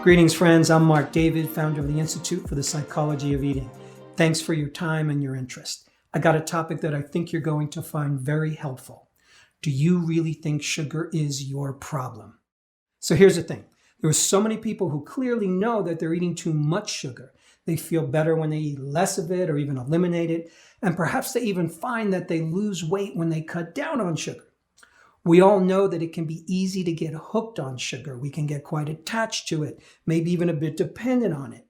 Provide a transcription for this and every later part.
Greetings, friends. I'm Marc David, founder of the Institute for the Psychology of Eating. Thanks for your time and your interest. I got a topic that I think you're going to find very helpful. Do you really think sugar is your problem? So here's the thing. There are so many people who clearly know that they're eating too much sugar. They feel better when they eat less of it or even eliminate it. And perhaps they even find that they lose weight when they cut down on sugar. We all know that it can be easy to get hooked on sugar. We can get quite attached to it, maybe even a bit dependent on it.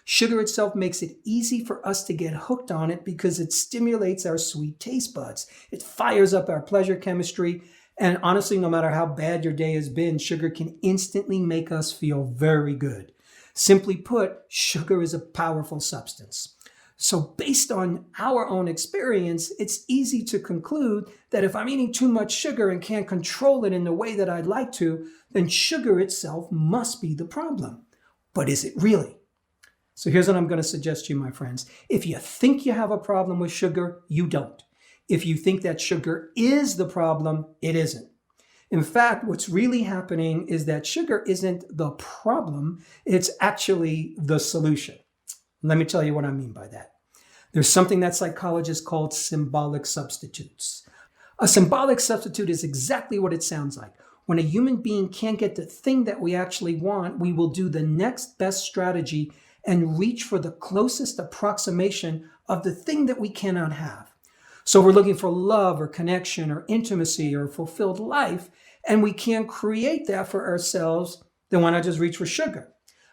Sugar itself makes it easy for us to get hooked on it because it stimulates our sweet taste buds. It fires up our pleasure chemistry. And honestly, no matter how bad your day has been, sugar can instantly make us feel very good. Simply put, sugar is a powerful substance. So based on our own experience, it's easy to conclude that if I'm eating too much sugar and can't control it in the way that I'd like to, then sugar itself must be the problem. But is it really? So here's what I'm going to suggest to you, my friends. If you think you have a problem with sugar, you don't. If you think that sugar is the problem, it isn't. In fact, what's really happening is that sugar isn't the problem, it's actually the solution. Let me tell you what I mean by that. There's something that psychologists call symbolic substitutes. A symbolic substitute is exactly what it sounds like. When a human being can't get the thing that we actually want, we will do the next best strategy and reach for the closest approximation of the thing that we cannot have. So we're looking for love or connection or intimacy or fulfilled life, and we can't create that for ourselves, then why not just reach for sugar?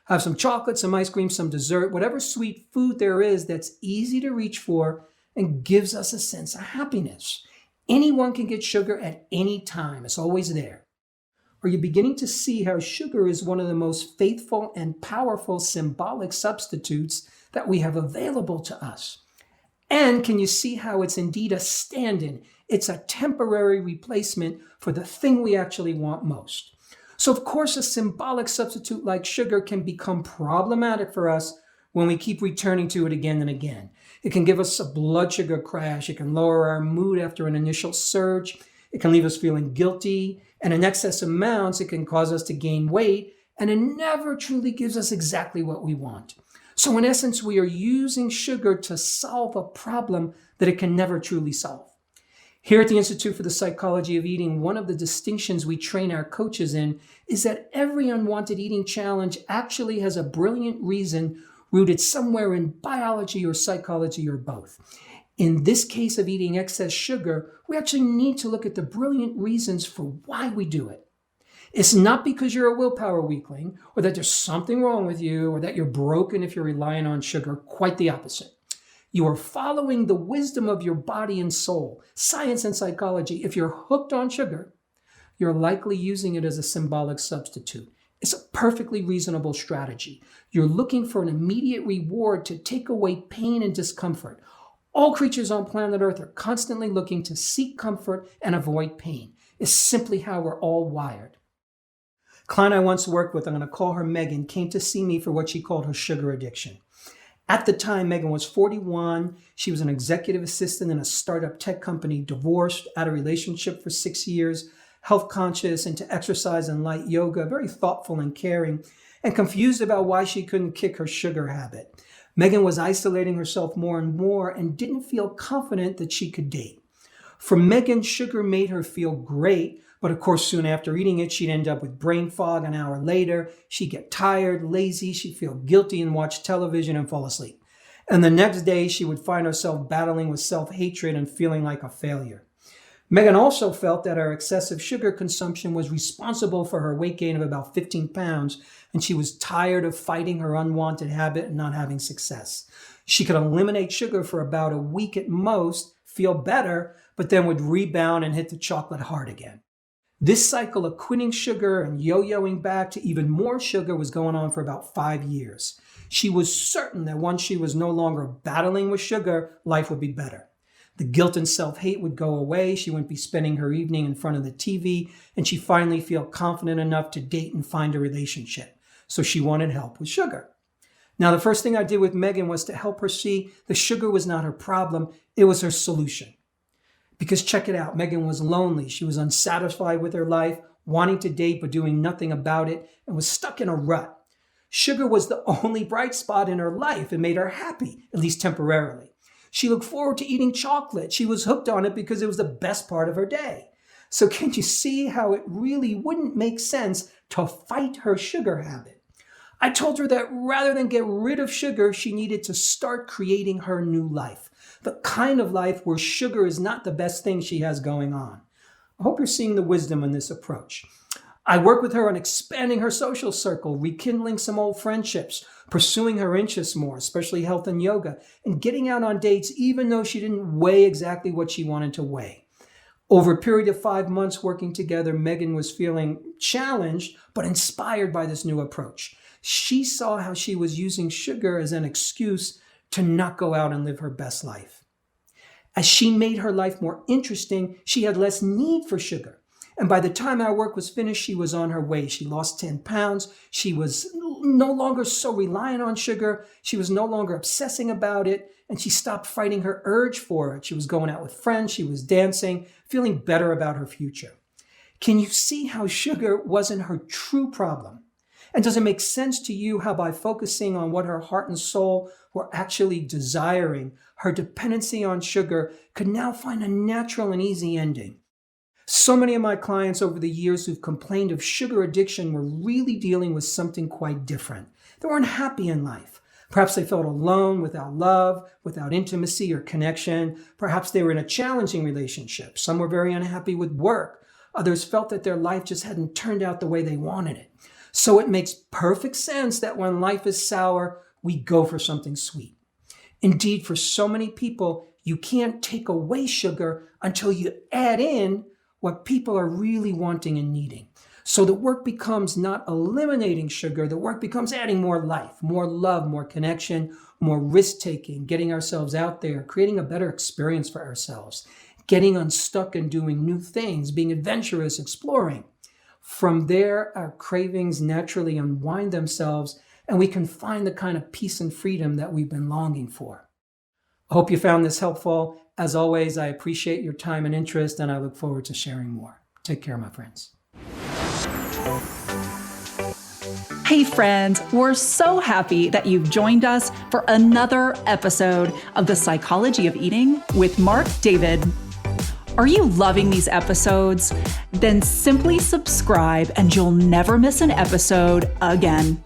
Have some chocolate, some ice cream, some dessert, whatever sweet food there is that's easy to reach for and gives us a sense of happiness. Anyone can get sugar at any time. It's always there. Are you beginning to see how sugar is one of the most faithful and powerful symbolic substitutes that we have available to us? And can you see how it's indeed a stand-in? It's a temporary replacement for the thing we actually want most. So of course, a symbolic substitute like sugar can become problematic for us when we keep returning to it again and again. It can give us a blood sugar crash. It can lower our mood after an initial surge. It can leave us feeling guilty. And in excess amounts, it can cause us to gain weight. And it never truly gives us exactly what we want. So in essence, we are using sugar to solve a problem that it can never truly solve. Here at the Institute for the Psychology of Eating, one of the distinctions we train our coaches in is that every unwanted eating challenge actually has a brilliant reason rooted somewhere in biology or psychology or both. In this case of eating excess sugar, we actually need to look at the brilliant reasons for why we do it. It's not because you're a willpower weakling or that there's something wrong with you or that you're broken if you're relying on sugar. Quite the opposite. You are following the wisdom of your body and soul, science and psychology. If you're hooked on sugar, you're likely using it as a symbolic substitute. It's a perfectly reasonable strategy. You're looking for an immediate reward to take away pain and discomfort. All creatures on planet Earth are constantly looking to seek comfort and avoid pain. It's simply how we're all wired. A client I once worked with, I'm going to call her Megan, came to see me for what she called her sugar addiction. At the time, Megan was 41. She was an executive assistant in a startup tech company, divorced, out of relationship for 6 years, health conscious, into exercise and light yoga, very thoughtful and caring, and confused about why she couldn't kick her sugar habit. Megan was isolating herself more and more and didn't feel confident that she could date. For Megan, sugar made her feel great, but of course, soon after eating it, she'd end up with brain fog an hour later. She'd get tired, lazy, she'd feel guilty and watch television and fall asleep. And the next day, she would find herself battling with self-hatred and feeling like a failure. Megan also felt that her excessive sugar consumption was responsible for her weight gain of about 15 pounds, and she was tired of fighting her unwanted habit and not having success. She could eliminate sugar for about a week at most, feel better, but then would rebound and hit the chocolate hard again. This cycle of quitting sugar and yo-yoing back to even more sugar was going on for about 5 years. She was certain that once she was no longer battling with sugar, life would be better. The guilt and self-hate would go away. She wouldn't be spending her evening in front of the TV, and she'd finally feel confident enough to date and find a relationship. So she wanted help with sugar. Now, the first thing I did with Megan was to help her see the sugar was not her problem. It was her solution. Because check it out, Megan was lonely. She was unsatisfied with her life, wanting to date but doing nothing about it, and was stuck in a rut. Sugar was the only bright spot in her life. It made her happy, at least temporarily. She looked forward to eating chocolate. She was hooked on it because it was the best part of her day. So can you see how it really wouldn't make sense to fight her sugar habit? I told her that rather than get rid of sugar, she needed to start creating her new life, the kind of life where sugar is not the best thing she has going on. I hope you're seeing the wisdom in this approach. I work with her on expanding her social circle, rekindling some old friendships, pursuing her interests more, especially health and yoga, and getting out on dates even though she didn't weigh exactly what she wanted to weigh. Over a period of 5 months working together, Megan was feeling challenged but inspired by this new approach. She saw how she was using sugar as an excuse to not go out and live her best life. As she made her life more interesting, she had less need for sugar. And by the time our work was finished, she was on her way. She lost 10 pounds. She was no longer so reliant on sugar. She was no longer obsessing about it. And she stopped fighting her urge for it. She was going out with friends. She was dancing, feeling better about her future. Can you see how sugar wasn't her true problem? And does it make sense to you how by focusing on what her heart and soul were actually desiring, her dependency on sugar could now find a natural and easy ending? So many of my clients over the years who've complained of sugar addiction were really dealing with something quite different. They weren't happy in life. Perhaps they felt alone, without love, without intimacy or connection. Perhaps they were in a challenging relationship. Some were very unhappy with work. Others felt that their life just hadn't turned out the way they wanted it. So it makes perfect sense that when life is sour, we go for something sweet. Indeed, for so many people, you can't take away sugar until you add in what people are really wanting and needing. So the work becomes not eliminating sugar, the work becomes adding more life, more love, more connection, more risk-taking, getting ourselves out there, creating a better experience for ourselves, getting unstuck and doing new things, being adventurous, exploring. From there, our cravings naturally unwind themselves, and we can find the kind of peace and freedom that we've been longing for. I hope you found this helpful. As always, I appreciate your time and interest, and I look forward to sharing more. Take care, my friends. Hey friends, we're so happy that you've joined us for another episode of The Psychology of Eating with Marc David. Are you loving these episodes? Then simply subscribe and you'll never miss an episode again.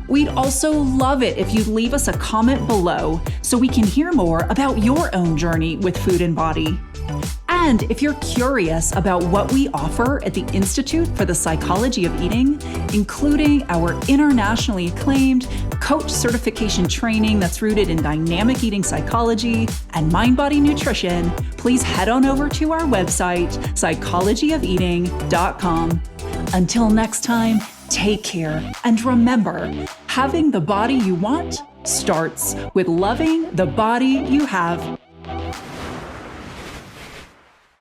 We'd also love it if you'd leave us a comment below so we can hear more about your own journey with food and body. And if you're curious about what we offer at the Institute for the Psychology of Eating, including our internationally acclaimed coach certification training that's rooted in dynamic eating psychology and mind-body nutrition, please head on over to our website, psychologyofeating.com. Until next time, take care, and remember, having the body you want starts with loving the body you have.